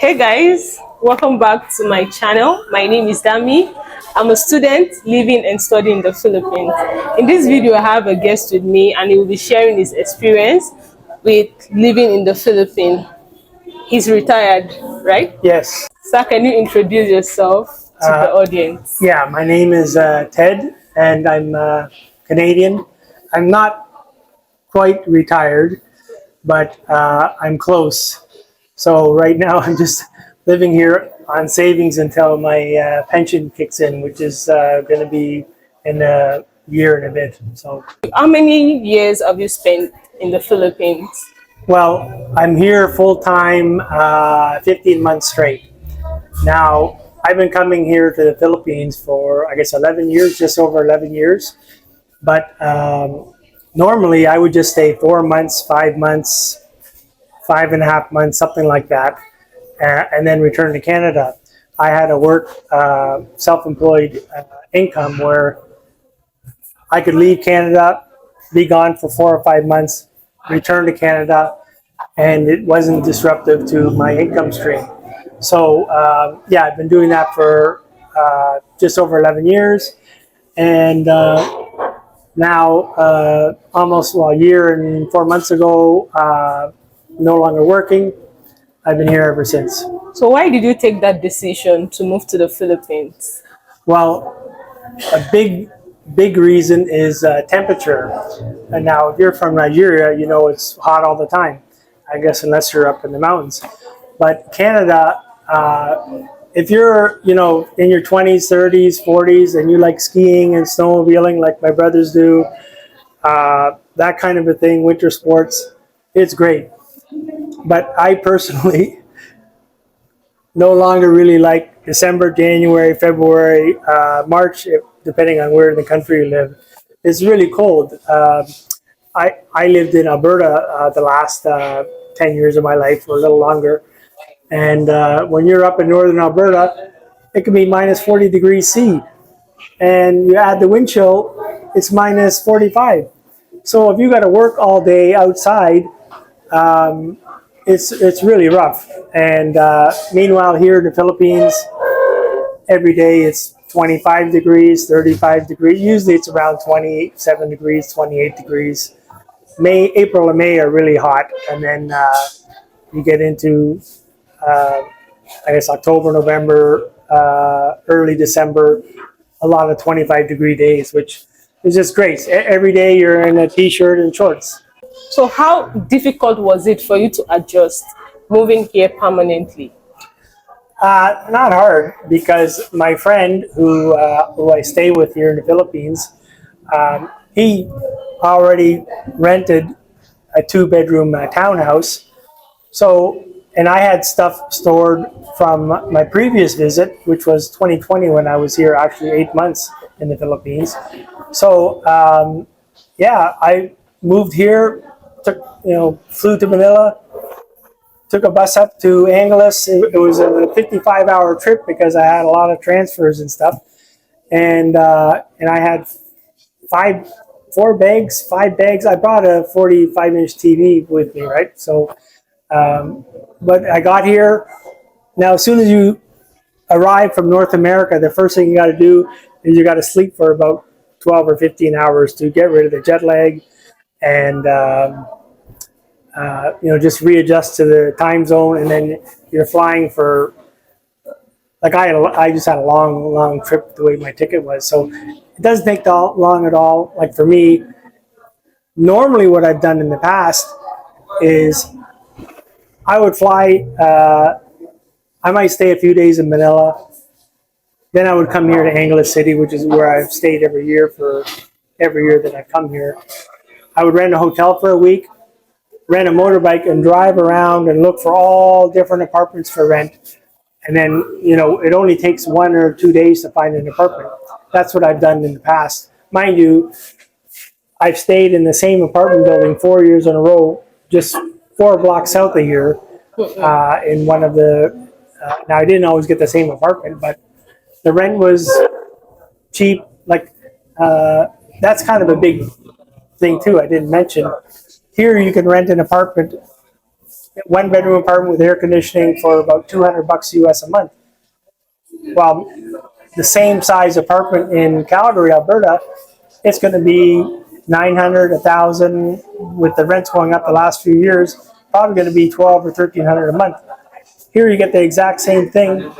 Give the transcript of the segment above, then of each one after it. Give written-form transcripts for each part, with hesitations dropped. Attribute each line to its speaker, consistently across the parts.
Speaker 1: Hey guys, welcome back to my channel. My name is Dami. I'm a student living and studying in the Philippines. In this video, I have a guest with me and he will be sharing his experience with living in the Philippines. He's retired, right?
Speaker 2: Yes.
Speaker 1: Sir, can you introduce yourself to the audience?
Speaker 2: Yeah, my name is Ted, and I'm Canadian. I'm not quite retired, but I'm close. So right now, I'm just living here on savings until my pension kicks in, which is going to be in a year and a bit. So,
Speaker 1: How many years have you spent in the Philippines?
Speaker 2: well, I'm here full time, 15 months straight. Now, I've been coming here to the Philippines for, I guess, 11 years, just over 11 years. But normally I would just stay 4 months, 5 months, 5.5 months, something like that, and then return to Canada. I had a work self-employed income where I could leave Canada, be gone for 4 or 5 months, return to Canada, and it wasn't disruptive to my income stream. So yeah, I've been doing that for just over 11 years, and now almost a year and 4 months ago, no longer working. I've been here ever since.
Speaker 1: So why did you take that decision to move to the Philippines?
Speaker 2: Well, a big reason is temperature. And now, if you're from Nigeria, you know it's hot all the time. I guess unless you're up in the mountains. But Canada, if you're in your 20s, 30s, 40s, and you like skiing and snowmobiling like my brothers do, that kind of a thing, winter sports, it's great. But I personally no longer really like December, January, February, March, depending on where in the country you live. It's really cold. I lived in Alberta the last 10 years of my life, or a little longer. And when you're up in northern Alberta, it can be minus 40 degrees C. And you add the wind chill, it's minus 45. So if you got to work all day outside, it's really rough. And meanwhile, here in the Philippines, every day it's 25 degrees, 35 degrees. Usually it's around 27 degrees, 28 degrees. April and May are really hot. And then you get into, I guess, October, November, early December, a lot of 25-degree days, which is just great. Every day you're in a t-shirt and shorts.
Speaker 1: So how difficult was it for you to adjust moving here permanently?
Speaker 2: Not hard, because my friend who I stay with here in the Philippines, he already rented a 2-bedroom townhouse. So, and I had stuff stored from my previous visit, which was 2020, when I was here actually 8 months in the Philippines. So yeah, I moved here, flew to Manila, took a bus up to Angeles. It was a 55-hour trip because I had a lot of transfers and stuff, and I had five bags. I brought a 45-inch TV with me, right? So, but I got here. Now, as soon as you arrive from North America, the first thing you got to do is you got to sleep for about 12 or 15 hours to get rid of the jet lag, and just readjust to the time zone. And then you're flying for, like, I just had a long trip the way my ticket was, so it doesn't take that long at all. Like, for me, normally what I've done in the past is I would fly, I might stay a few days in Manila, then I would come here to Angeles City, which is where I've stayed every year that I've come here. I would rent a hotel for a week, rent a motorbike, and drive around and look for all different apartments for rent. And then, it only takes 1 or 2 days to find an apartment. That's what I've done in the past. Mind you, I've stayed in the same apartment building 4 years in a row, just 4 blocks south of here, in one of the, now I didn't always get the same apartment, but the rent was cheap. Like, that's kind of a big thing too, I didn't mention. Here you can rent an apartment one bedroom apartment with air conditioning for about $200 US a month. Well, the same size apartment in Calgary, Alberta, it's going to be 900, 1,000, with the rents going up the last few years, probably going to be 12 or 1,300 a month. Here you get the exact same thing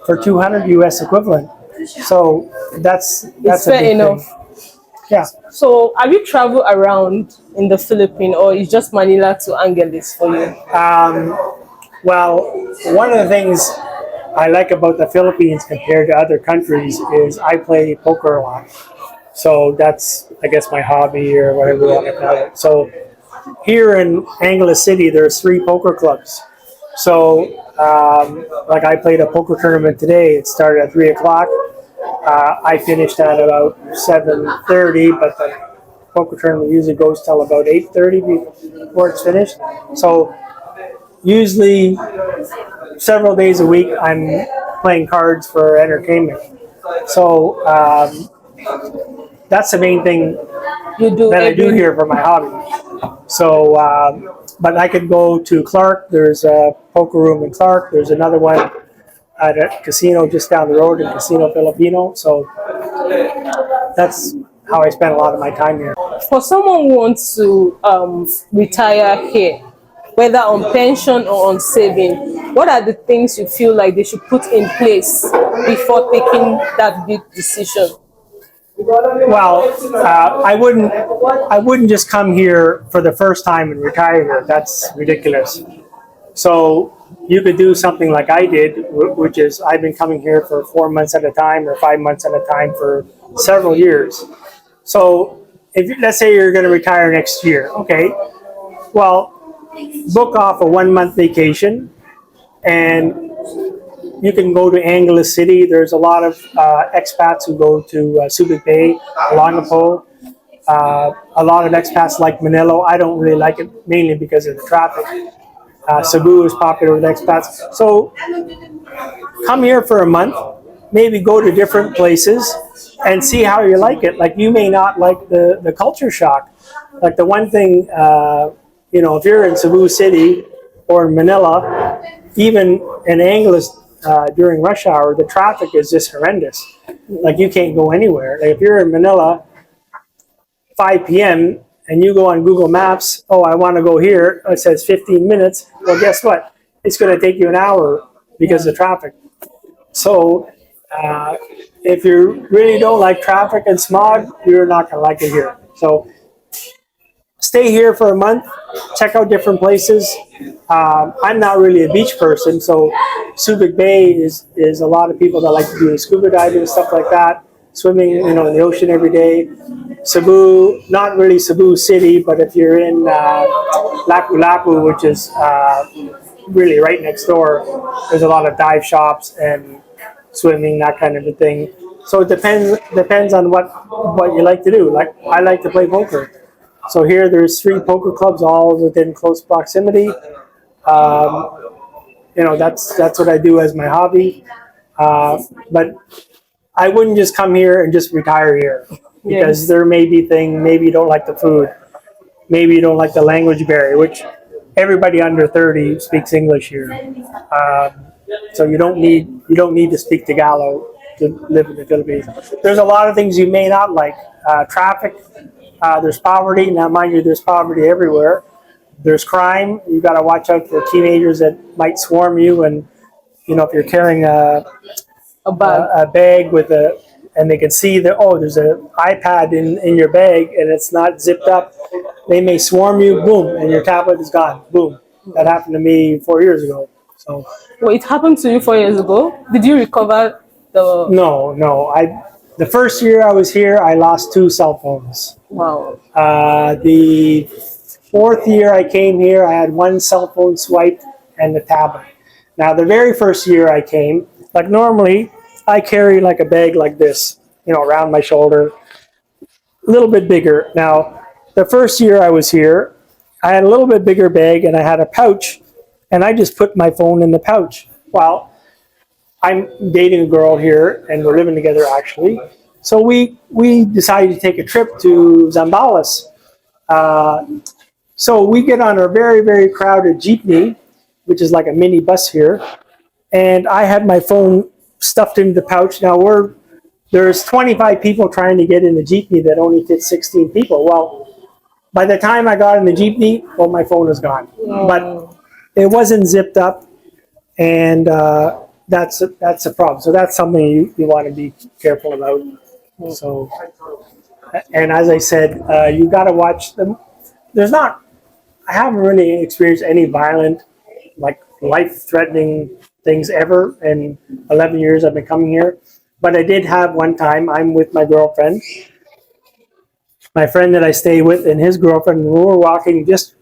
Speaker 2: for 200 US equivalent. So that's
Speaker 1: It's
Speaker 2: a
Speaker 1: fair
Speaker 2: big
Speaker 1: enough.
Speaker 2: thing. Yeah.
Speaker 1: So have you traveled around in the Philippines, or is just Manila to Angeles for you?
Speaker 2: Well, one of the things I like about the Philippines compared to other countries is I play poker a lot. So that's, I guess, my hobby or whatever you want to call it. So here in Angeles City, there's 3 poker clubs. So, like I played a poker tournament today. It started at 3 o'clock. I finished at about 7:30, but the poker tournament usually goes till about 8:30 before it's finished. So usually several days a week, I'm playing cards for entertainment. So that's the main thing
Speaker 1: You do
Speaker 2: that I do
Speaker 1: every
Speaker 2: here for my hobby. So, but I could go to Clark. There's a poker room in Clark. There's another one at a casino just down the road in Casino Filipino. So that's how I spend a lot of my time here.
Speaker 1: for someone who wants to retire here, whether on pension or on saving, what are the things you feel like they should put in place before taking that big decision?
Speaker 2: Well, I wouldn't just come here for the first time and retire here. That's ridiculous. So you could do something like I did, which is I've been coming here for 4 months at a time or 5 months at a time for several years. So let's say you're going to retire next year, okay? Well, book off a 1 month vacation, and you can go to Angeles City. There's a lot of expats who go to Subic Bay, Olongapo. A lot of expats like Manila. I don't really like it, mainly because of the traffic. Cebu is popular with expats. So come here for a month, maybe go to different places and see how you like it. Like, you may not like the culture shock. Like, the one thing, if you're in Cebu City or in Manila, even in Angeles during rush hour, the traffic is just horrendous. Like, you can't go anywhere. Like, if you're in Manila, 5 p.m., and you go on Google Maps, oh, I want to go here, it says 15 minutes. Well, guess what? It's going to take you an hour because of traffic. So if you really don't like traffic and smog, you're not going to like it here. So stay here for a month, check out different places. I'm not really a beach person, so Subic Bay is a lot of people that like to do scuba diving and stuff like that, swimming, in the ocean every day. Cebu, not really Cebu City, but if you're in Lapu-Lapu, which is really right next door, there's a lot of dive shops and swimming, that kind of a thing. So it depends on what you like to do. Like, I like to play poker. So here there's 3 poker clubs all within close proximity. That's what I do as my hobby. But I wouldn't just come here and just retire here, because
Speaker 1: Yes.
Speaker 2: there may be things, maybe you don't like the food, maybe you don't like the language barrier, which everybody under 30 speaks English here. So you don't need to speak Tagalog to live in the Philippines. There's a lot of things you may not like. Traffic, there's poverty. Now, mind you, there's poverty everywhere. There's crime. You got to watch out for teenagers that might swarm you, and if you're carrying
Speaker 1: A bag.
Speaker 2: a bag and they can see that, oh, there's an iPad in your bag and it's not zipped up, they may swarm you, boom, and your tablet is gone, boom. That happened to me 4 years ago. So
Speaker 1: Well, it happened to you 4 years ago. Did you recover the?
Speaker 2: no, the first year I was here, I lost 2 cell phones.
Speaker 1: Wow.
Speaker 2: The 4th year I came here, I had 1 cell phone swiped and the tablet. Now, the very first year I came, like, normally I carry like a bag like this, around my shoulder, a little bit bigger. Now, the first year I was here, I had a little bit bigger bag and I had a pouch, and I just put my phone in the pouch. Well, I'm dating a girl here and we're living together, actually. So we decided to take a trip to Zambales. So we get on a very, very crowded jeepney, which is like a mini bus here, and I had my phone stuffed into the pouch. Now there's 25 people trying to get in the jeepney that only fits 16 people. Well, by the time I got in the jeepney, well, my phone was gone. But it wasn't zipped up, and that's a problem. So that's something you want to be careful about. So, and as I said, you got to watch them. I haven't really experienced any violent, like life-threatening things ever in 11 years I've been coming here. But I did have one time. I'm with my girlfriend, my friend that I stay with, and his girlfriend. We were walking just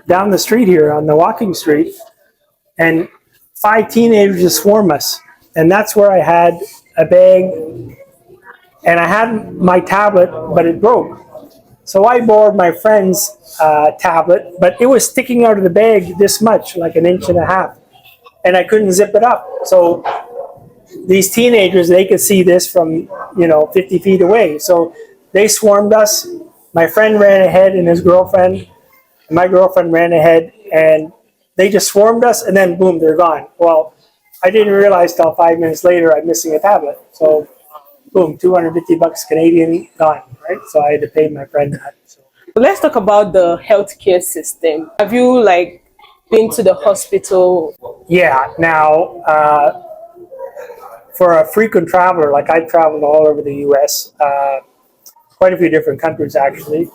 Speaker 2: down the street here on the walking street, and 5 teenagers just swarm us. And that's where I had a bag, and I had my tablet, but it broke. So I borrowed my friend's tablet, but it was sticking out of the bag this much, like an inch and a half, and I couldn't zip it up. So these teenagers, they could see this from 50 feet away. So they swarmed us. My friend ran ahead, and his girlfriend, and my girlfriend ran ahead, and they just swarmed us, and then boom, they're gone. Well, I didn't realize till 5 minutes later I'm missing a tablet. So boom, 250 bucks Canadian gone, right? So I had to pay my friend that. So.
Speaker 1: Let's talk about the healthcare system. Have you been to the hospital?
Speaker 2: Yeah. Now, for a frequent traveler, like I've traveled all over the U.S., quite a few different countries actually.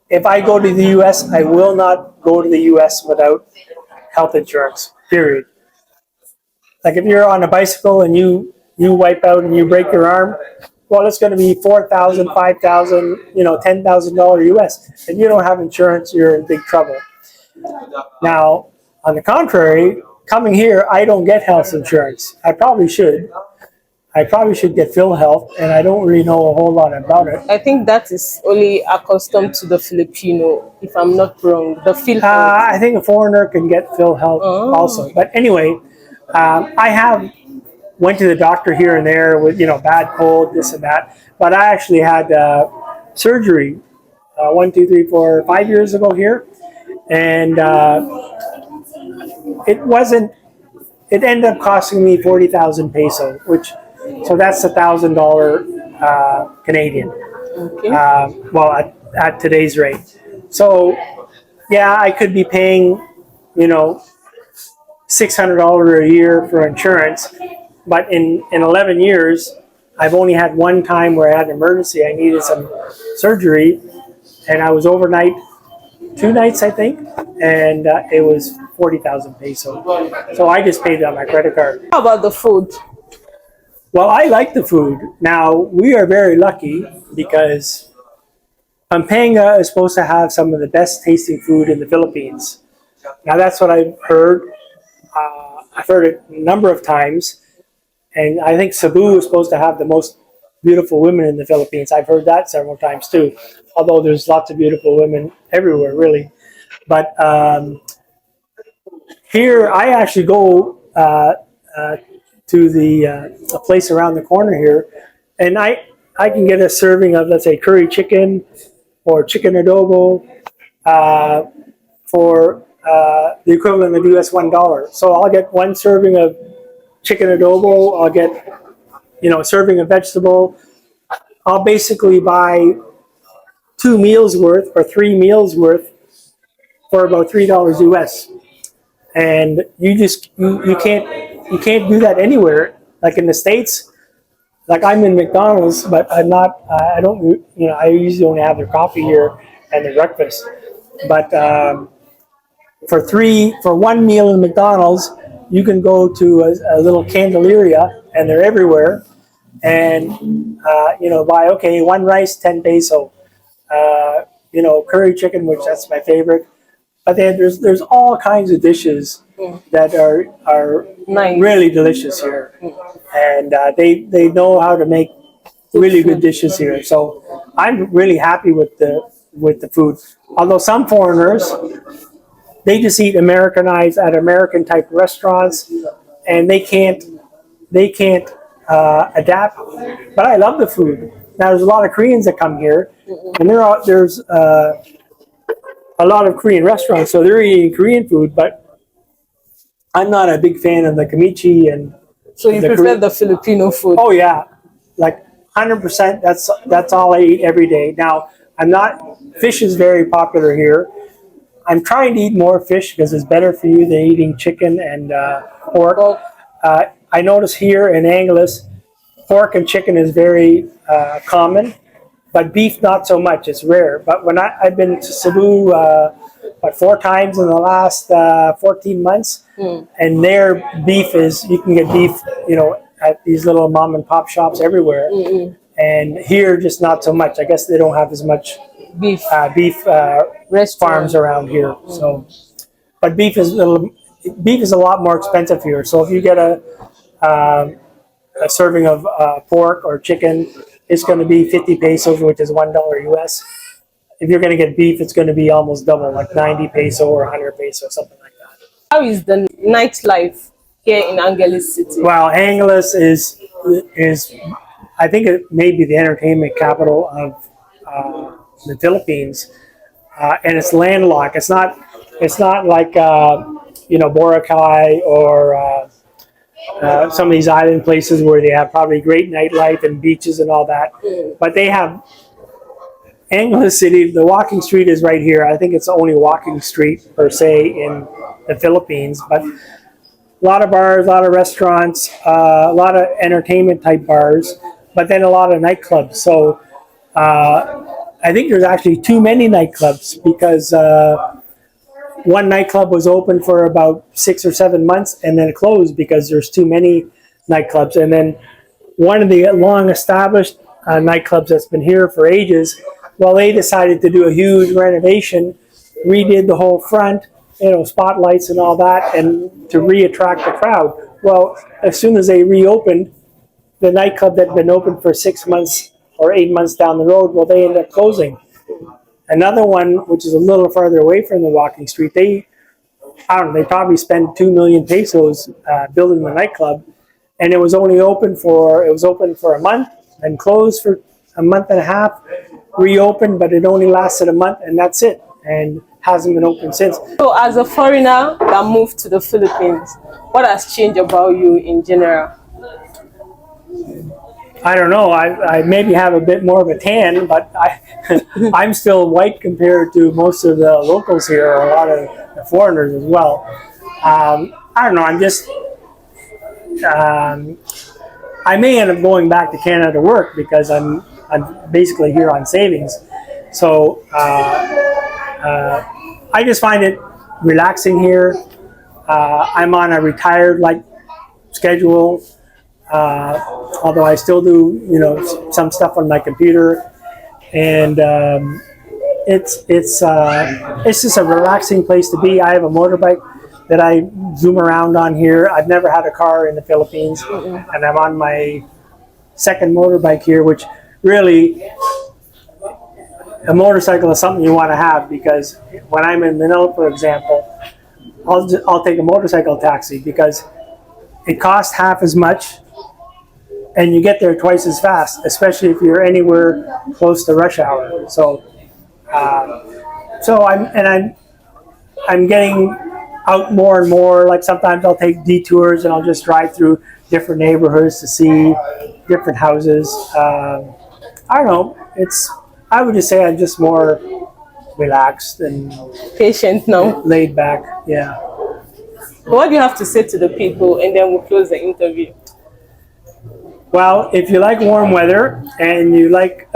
Speaker 2: If I go to the U.S., I will not go to the U.S. without health insurance. Period. Like if you're on a bicycle and you wipe out and you break your arm, well, it's going to be $4,000, $5,000, $10,000 US. If you don't have insurance, you're in big trouble. Now, on the contrary, coming here, I don't get health insurance. I probably should. I probably should get PhilHealth, and I don't really know a whole lot about it.
Speaker 1: I think that is only accustomed to the Filipino, if I'm not wrong. The PhilHealth.
Speaker 2: I think a foreigner can get PhilHealth also. But anyway, I went to the doctor here and there with bad cold, this and that. But I actually had surgery 5 years ago here, and it ended up costing me 40,000 peso, so that's $1,000 Canadian.
Speaker 1: Okay.
Speaker 2: Well, at today's rate. So yeah, I could be paying $600 a year for insurance. But in 11 years, I've only had one time where I had an emergency. I needed some surgery, and I was overnight, 2 nights, I think, and it was 40,000 peso. So I just paid it on my credit card.
Speaker 1: How about the food?
Speaker 2: Well, I like the food. Now, we are very lucky because Pampanga is supposed to have some of the best tasting food in the Philippines. Now, that's what I've heard. I've heard it a number of times. And I think Cebu is supposed to have the most beautiful women in the Philippines. I've heard that several times too, although there's lots of beautiful women everywhere, really. But here, I actually go to a place around the corner here, and I can get a serving of, let's say, curry chicken or chicken adobo for the equivalent of US $1. So I'll get one serving of chicken adobo, I'll get a serving of vegetable. I'll basically buy 2 meals worth or 3 meals worth for about $3 US. And you can't do that anywhere. Like in the States, like I'm in McDonald's, but I usually only have their coffee here and their breakfast. But for 1 meal in McDonald's, you can go to a little Candelaria, and they're everywhere, and buy 1 rice, 10 peso, curry chicken, which that's my favorite. But then there's all kinds of dishes that are
Speaker 1: nice.
Speaker 2: Really delicious here, and they know how to make really good dishes here. So I'm really happy with the food. Although some foreigners, they just eat Americanized at American type restaurants, and they can't adapt. But I love the food. Now there's a lot of Koreans that come here, and there's a lot of Korean restaurants, so they're eating Korean food. But I'm not a big fan of the kimchi and
Speaker 1: So you prefer the Filipino food?
Speaker 2: Oh yeah, like 100%. That's all I eat every day. Now I'm not. Fish is very popular here. I'm trying to eat more fish because it's better for you than eating chicken and pork.
Speaker 1: Well,
Speaker 2: I notice here in Angeles, pork and chicken is very common, but beef not so much. It's rare. But when I've been to Cebu about 4 times in the last 14 months, and their beef is, you can get beef, at these little mom and pop shops everywhere. And here, just not so much. I guess they don't have as much
Speaker 1: beef
Speaker 2: farms around here. So, but beef is a lot more expensive here. So if you get a serving of pork or chicken, it's going to be 50 pesos, which is $1 US. If you're going to get beef, it's going to be almost double, like 90 peso or 100 peso, something like that.
Speaker 1: How is the nightlife here in Angeles City?
Speaker 2: Well, Angeles is I think it may be the entertainment capital of the Philippines, and it's landlocked. It's not like Boracay or some of these island places where they have probably great nightlife and beaches and all that. But they have Angeles City. The walking street is right here. I think it's the only walking street per se in the Philippines. But a lot of bars, a lot of restaurants, a lot of entertainment type bars, but then a lot of nightclubs. So I think there's actually too many nightclubs because one nightclub was open for about 6 or 7 months and then it closed because there's too many nightclubs. And then one of the long established nightclubs that's been here for ages, well, they decided to do a huge renovation, redid the whole front, spotlights and all that, and to re-attract the crowd. Well, as soon as they reopened, the nightclub that had been open for 6 months or 8 months down the road, well, they ended up closing. Another one, which is a little farther away from the walking street, they probably spent 2 million pesos building the nightclub, and it was open for a month and closed for a month and a half, reopened, but it only lasted a month, and that's it, and hasn't been open since.
Speaker 1: So as a foreigner that moved to the Philippines, what has changed about you in general?
Speaker 2: I don't know. I maybe have a bit more of a tan, but I'm still white compared to most of the locals here, or a lot of the foreigners as well. I don't know. I'm just. I may end up going back to Canada to work because I'm basically here on savings. So I just find it relaxing here. I'm on a retired schedule. Although I still do, some stuff on my computer, and it's just a relaxing place to be. I have a motorbike that I zoom around on here. I've never had a car in the Philippines, and I'm on my second motorbike here, which really, a motorcycle is something you want to have, because when I'm in Manila, for example, I'll take a motorcycle taxi because it costs half as much and you get there twice as fast, especially if you're anywhere close to rush hour. So I'm getting out more and more. Like sometimes I'll take detours and I'll just drive through different neighborhoods to see different houses. I don't know. I would just say I'm just more relaxed and
Speaker 1: patient now,
Speaker 2: laid back. Yeah.
Speaker 1: What do you have to say to the people, and then we'll close the interview?
Speaker 2: Well, if you like warm weather and you like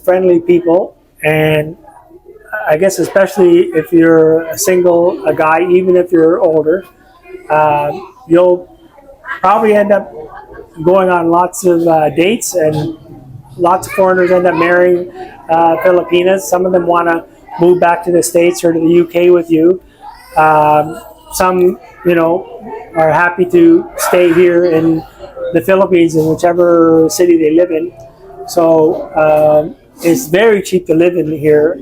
Speaker 2: friendly people, and I guess especially if you're a guy, even if you're older, you'll probably end up going on lots of dates, and lots of foreigners end up marrying Filipinas. Some of them want to move back to the States or to the UK with you. Some, are happy to stay here in the Philippines in whichever city they live in. So it's very cheap to live in here.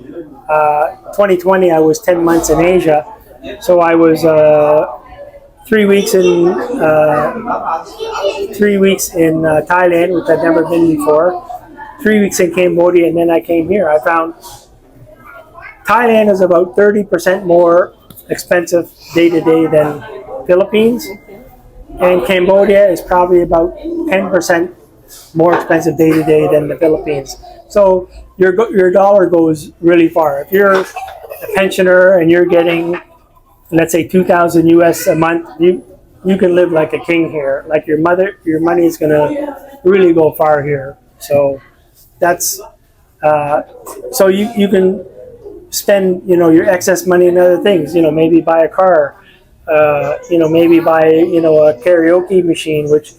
Speaker 2: 2020, I was 10 months in Asia. So I was 3 weeks in Thailand, which I'd never been before. 3 weeks in Cambodia, and then I came here. I found Thailand is about 30% more expensive day to day than Philippines, and Cambodia is probably about 10% more expensive day to day than the Philippines. So your dollar goes really far. If you're a pensioner and you're getting, let's say, 2,000 US a month, you can live like a king here. Like your money is gonna really go far here. So that's so you can spend your excess money in other things. Maybe buy a car. Maybe buy a karaoke machine, which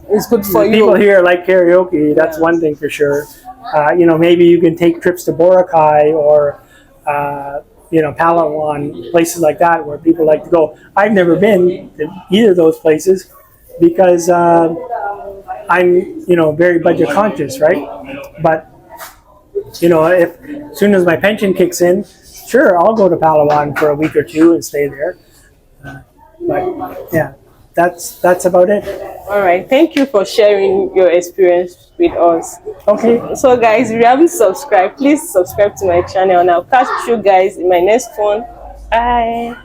Speaker 1: It's good for
Speaker 2: people
Speaker 1: you.
Speaker 2: here like karaoke. That's one thing for sure. Maybe you can take trips to Boracay or Palawan, places like that where people like to go. I've never been to either of those places because I'm very budget conscious, right? But if as soon as my pension kicks in, sure, I'll go to Palawan for a week or two and stay there. But yeah, that's about it.
Speaker 1: All right. Thank you for sharing your experience with us.
Speaker 2: Okay.
Speaker 1: So guys, if you haven't subscribed, please subscribe to my channel and I'll catch you guys in my next one. Bye.